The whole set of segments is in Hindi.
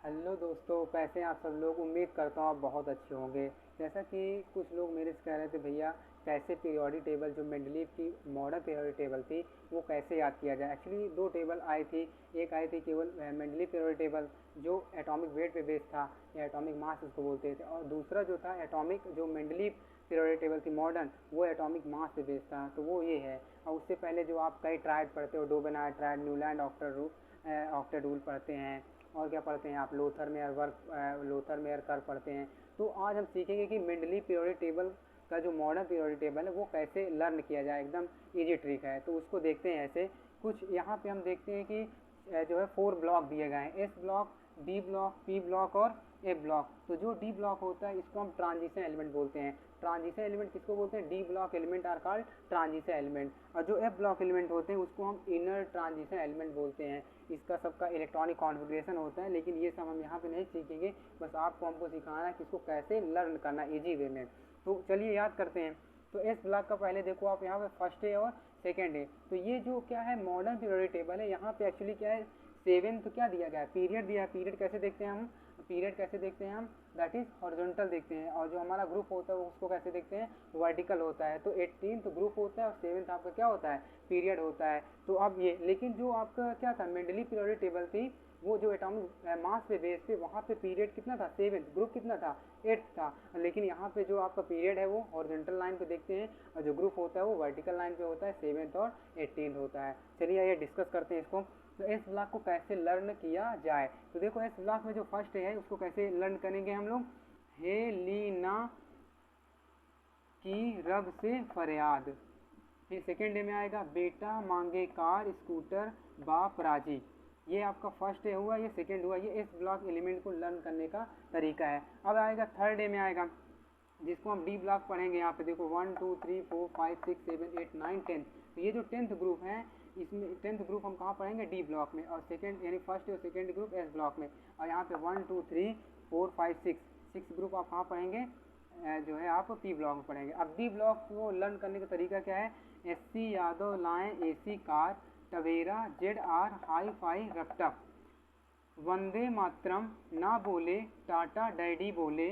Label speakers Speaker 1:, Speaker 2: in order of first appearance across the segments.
Speaker 1: हेलो दोस्तों, कैसे हैं आप सब लोग। उम्मीद करता हूँ आप बहुत अच्छे होंगे। जैसा कि कुछ लोग मेरे से कह रहे थे, भैया कैसे पीरियोडिक टेबल जो मेंडलीव की मॉडर्न पीरियोडिक टेबल थी वो कैसे याद किया जाए। एक्चुअली दो टेबल आई थी। एक आई थी केवल मेंडलीव पीरियोडिक टेबल जो एटॉमिक वेट पे बेस्ड था या एटॉमिक मास उसको बोलते थे, और दूसरा जो था एटॉमिक जो मेंडलीव पीरियोडिक टेबल थी मॉडर्न, वो एटॉमिक मास पे बेस्ड था। तो वो ये है। और उससे पहले जो आप कई ट्रायड पढ़ते हो, डोबेनाय ट्रायड, न्यूलैंड ऑक्टेट रूल पढ़ते हैं, और क्या पढ़ते हैं आप, लोथर मेयर कर्व पढ़ते हैं। तो आज हम सीखेंगे कि मेंडलीव पीरियोडिक टेबल का जो मॉडर्न पीरियोडिक टेबल है वो कैसे लर्न किया जाए। एकदम इजी ट्रिक है, तो उसको देखते हैं। ऐसे कुछ यहाँ पे हम देखते हैं कि जो है 4 ब्लॉक दिए गए हैं, S block, D block, P block और ए ब्लॉक। तो जो डी ब्लॉक होता है इसको हम ट्रांजिशन एलिमेंट बोलते हैं। ट्रांजिशन एलिमेंट किसको बोलते हैं? D block element are called transition element. और जो एफ ब्लॉक एलिमेंट होते हैं उसको हम इनर ट्रांजिशन एलिमेंट बोलते हैं। इसका सबका इलेक्ट्रॉनिक कॉन्फ़िगरेशन होता है, लेकिन ये सब हम यहाँ पे नहीं सीखेंगे। बस आपको हमको सिखाना है कि इसको कैसे लर्न करना इजी वे में। तो चलिए याद करते हैं। तो एस ब्लॉक का पहले देखो आप, यहाँ पे फर्स्ट है और सेकेंड है। तो ये जो क्या है मॉडर्न पीरियोडिक टेबल है, यहाँ पे एक्चुअली क्या है, सेवेंथ क्या दिया गया है, पीरियड दिया है। पीरियड कैसे देखते हैं हम? पीरियड कैसे देखते हैं हम? दैट इज हॉरिजॉन्टल देखते हैं। और जो हमारा ग्रुप होता है उसको कैसे देखते हैं? वर्टिकल होता है। तो 18th ग्रुप होता है और 7th आपका क्या होता है? पीरियड होता है। तो अब ये, लेकिन जो आपका क्या था मेंडलीव पीरियोडिक टेबल थी, वो जो एटॉमिक मास पे बेस पे, वहाँ पे पीरियड कितना था? 7th। ग्रुप कितना था? 8th था। लेकिन यहाँ पे जो आपका पीरियड है वो हॉरिजॉन्टल लाइन पे देखते हैं, और जो ग्रुप होता है वो वर्टिकल लाइन पे होता है, 7th और 18th होता है। चलिए ये डिस्कस करते हैं इसको। तो एस ब्लॉक को कैसे लर्न किया जाए। तो देखो एस ब्लॉक में जो फर्स्ट है उसको कैसे लर्न करेंगे हम लोग। हेलीना की रब से फरियाद। फिर सेकेंड डे में आएगा बेटा मांगे कार स्कूटर बाप राजी। ये आपका फर्स्ट डे हुआ, ये सेकेंड हुआ। ये इस ब्लॉक एलिमेंट को लर्न करने का तरीका है। अब आएगा थर्ड डे में आएगा, जिसको हम डी ब्लॉक पढ़ेंगे। यहाँ पे देखो 1 2 3 4 5 6 7 8 9 10। तो ये जो 10th ग्रुप है, इसमें 10th ग्रुप हम कहाँ पढ़ेंगे? डी ब्लॉक में। और सेकेंड यानी फर्स्ट और सेकेंड ग्रुप एस ब्लॉक में। और यहाँ पे 1 2 3 4 5 6 ग्रुप आप कहाँ पढ़ेंगे? जो है आप पी ब्लॉक में पढ़ेंगे। अब डी ब्लॉक को लर्न करने का तरीका क्या है? एससी यादव लाएं AC car, Tavera Z R hi fi रपटप, वंदे मातरम ना बोले टाटा डैडी बोले,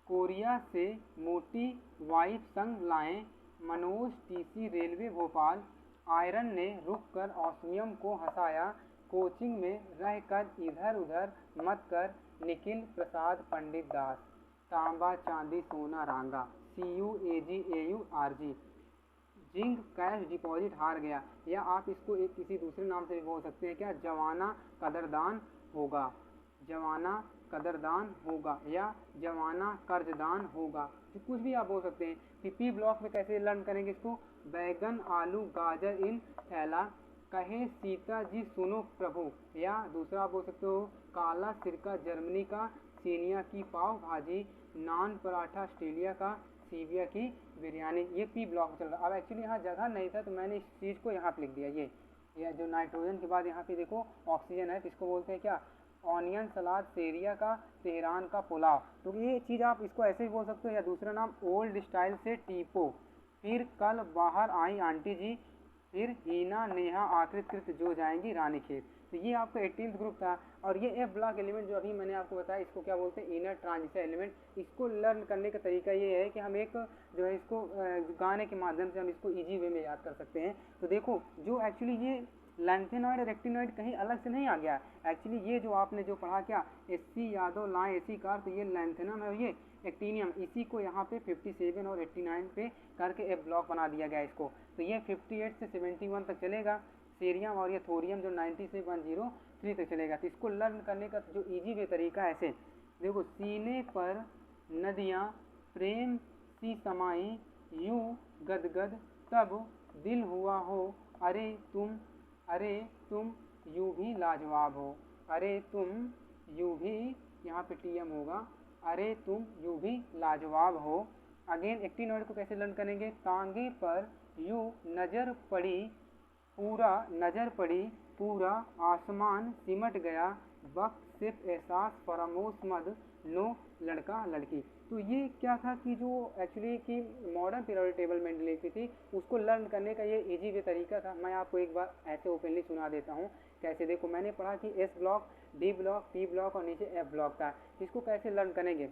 Speaker 1: कोरिया से मोटी वाइफ संग लाएं, Manoj TC railway Bhopal, iron ने रुक कर ऑस्मियम को हंसाया, कोचिंग में रहकर इधर उधर मत कर, निखिल प्रसाद पंडित दास, तांबा चांदी सोना रांगा, CUAGAURG, जिंक कैश डिपॉजिट हार गया। या आप इसको एक किसी दूसरे नाम से भी बोल सकते हैं, क्या? जवाना कदरदान होगा, जवाना कदरदान होगा, या जवाना कर्जदान होगा। तो कुछ भी आप बोल सकते हैं। कि पी ब्लॉक में कैसे लर्न करेंगे इसको? बैगन आलू गाजर इन थैला, कहे सीता जी सुनो प्रभु। या दूसरा आप बोल सकते हो काला सिरका जर्मनी का, सीनिया की पाव भाजी, नान पराठा ऑस्ट्रेलिया का, सीविया की बिरयानी। ये पी ब्लॉक चल रहा है। अब एक्चुअली यहाँ जगह नहीं था तो मैंने इस चीज़ को यहाँ पे लिख दिया। ये जो नाइट्रोजन के बाद यहाँ पे देखो ऑक्सीजन है, तो इसको बोलते हैं क्या? ऑनियन सलाद, सेरिया का, तेहरान का पुलाव। तो ये चीज़ आप इसको ऐसे भी बोल सकते हो। या दूसरा नाम ओल्ड स्टाइल से टीपो, फिर कल बाहर आई आंटी जी, फिर हीना नेहा आखिर कृत जो जाएंगी रानीखेत। तो ये आपका 18th ग्रुप था। और ये एफ ब्लॉक एलिमेंट जो अभी मैंने आपको बताया, इसको क्या बोलते हैं? Inner transition element. इसको लर्न करने का तरीका ये है कि हम एक जो है इसको गाने के माध्यम से हम इसको इजी वे में याद कर सकते हैं। तो देखो जो एक्चुअली ये लैंथेनॉइड और एक्टिनॉइड कहीं अलग से नहीं आ गया। एक्चुअली ये जो आपने जो पढ़ा क्या, एससी यादव लाएं एसी कार, तो ये लैंथेनम है और ये एक्टिनियम, इसी को यहाँ पे 57 और 89 पे करके एफ ब्लॉक बना दिया गया इसको। तो ये 58 से 71 तक चलेगा। सीरियम और ये थोरियम जो 90 से 103 तक चलेगा। तो इसको लर्न करने का जो इजी वे तरीका है ऐसे देखो, सीने पर नदियाँ प्रेम सी समाई, यूं गदगद तब दिल हुआ हो, अरे तुम यूं भी लाजवाब हो, अरे तुम यूं भी, यहाँ पे टीएम होगा, अरे तुम यूं भी लाजवाब हो। अगेन एक्टिन वर्ड को कैसे लर्न करेंगे? तांगे पर यूं नजर पड़ी, नजर पड़ी पूरा आसमान सिमट गया, वक्त सिर्फ एहसास फरामोश मद लो लड़का लड़की। तो ये क्या था कि जो एक्चुअली कि मॉडर्न पीरियोडिक टेबल मेंडलीव की थी, उसको लर्न करने का ये इजी वे तरीका था। मैं आपको एक बार ऐसे ओपनली सुना देता हूँ कैसे, देखो मैंने पढ़ा कि S block, D block, P block और नीचे एफ ब्लॉक था। इसको कैसे लर्न करेंगे,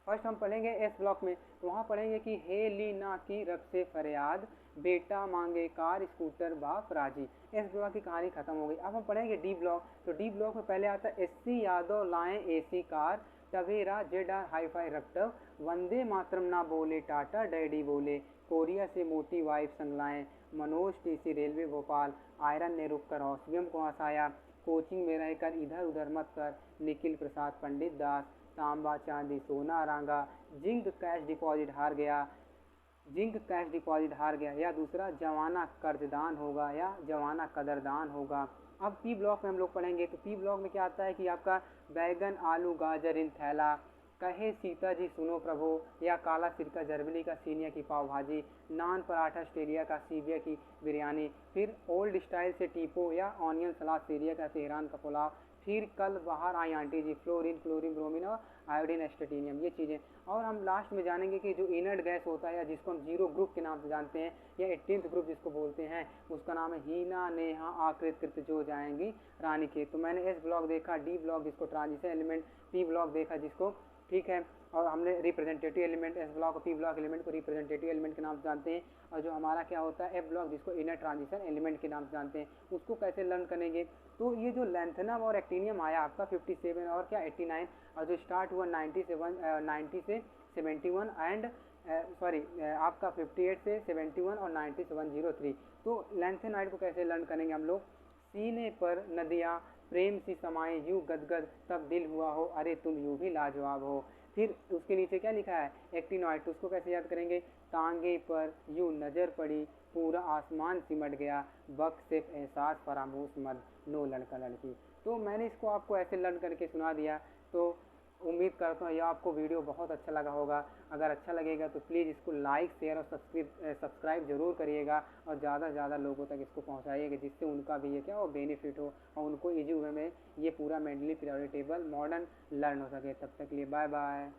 Speaker 1: फर्स्ट हम पढ़ेंगे एस ब्लॉक में, तो वहाँ पढ़ेंगे कि हे लीना की रब से फरियाद, बेटा मांगे कार स्कूटर बाप राजी। एस ब्लॉक की कहानी खत्म हो गई। अब हम पढ़ेंगे डी ब्लॉक, तो डी ब्लॉक में पहले आता है एससी यादव लाएं AC car, Tavera Z R hi fi रक्टव, वंदे मातरम ना बोले टाटा डैडी बोले, कोरिया से मोटी वाइफ संग लाएं, Manoj TC railway Bhopal, iron ने रुक कर ऑस्वियम को हंसाया, कोचिंग में रहकर इधर उधर मत कर, निखिल प्रसाद पंडित दास, तांबा चांदी सोना रांगा, जिंक कैश डिपॉजिट हार गया, जिंक कैश डिपॉजिट हार गया, या दूसरा जवाना कर्जदान होगा या जवाना कदरदान होगा। अब पी ब्लॉक में हम लोग पढ़ेंगे, तो पी ब्लॉक में क्या आता है कि आपका बैगन आलू गाजर इन थैला, कहे सीता जी सुनो प्रभु, या काला सिरका जरबली का सीनिया की पाव भाजी, नान पराठा ऑस्ट्रेलिया का सीबिया की बिरयानी, फिर ओल्ड स्टाइल से टीपो या ऑनियन सलाद सीरिया का तेहरान का पुलाव, फिर कल बाहर आई आंटी जी, फ्लोरिन क्लोरिन ब्रोमिन और आयोडीन एस्टेटिनियम, ये चीज़ें। और हम लास्ट में जानेंगे कि जो इनर्ट गैस होता है या जिसको हम जीरो ग्रुप के नाम से जानते हैं या 18th ग्रुप जिसको बोलते हैं, उसका नाम है हीना नेहा आकृत कृत जो जाएंगी रानी के। तो मैंने एस ब्लॉक देखा, डी ब्लॉक जिसको ट्रांजिशन एलिमेंट, पी ब्लॉक देखा जिसको, ठीक है, और हमने रिप्रेजेंटेटिव एलिमेंट एस ब्लॉक और पी ब्लॉक एलिमेंट को रिप्रेजेंटेटिव एलिमेंट के नाम से जानते हैं, और जो हमारा क्या होता है एफ ब्लॉक जिसको इनर ट्रांजिशन एलिमेंट के नाम से जानते हैं, उसको कैसे लर्न करेंगे। तो ये जो लैंथेनम और एक्टिनियम आया आपका 57 और क्या 89, और जो स्टार्ट हुआ 90 से 71 एंड सॉरी आपका 58 से 71 और 90 से 103। तो लैंथेनाइड को कैसे लर्न करेंगे हम लोग, सीने पर नदियाँ प्रेम सी समाए यूं गदगद, तब दिल हुआ हो अरे तुम यूं भी लाजवाब हो। फिर उसके नीचे क्या लिखा है एक्टिनॉइड, तो उसको कैसे याद करेंगे, टांगे पर यूं नजर पड़ी पूरा आसमान सिमट गया, वक्त से एहसास फरामोश मत, नो लड़का लड़की। तो मैंने इसको आपको ऐसे लर्न करके सुना दिया। तो उम्मीद करता हूँ यह आपको वीडियो बहुत अच्छा लगा होगा। अगर अच्छा लगेगा तो प्लीज़ इसको लाइक शेयर और सब्सक्राइब जरूर करिएगा, और ज़्यादा से ज़्यादा लोगों तक इसको पहुँचाइएगा, जिससे उनका भी ये क्या हो बेनिफिट हो और उनको इजी वे में ये पूरा mentally periodic table modern learn हो सके। तब तक के लिए बाय बाय।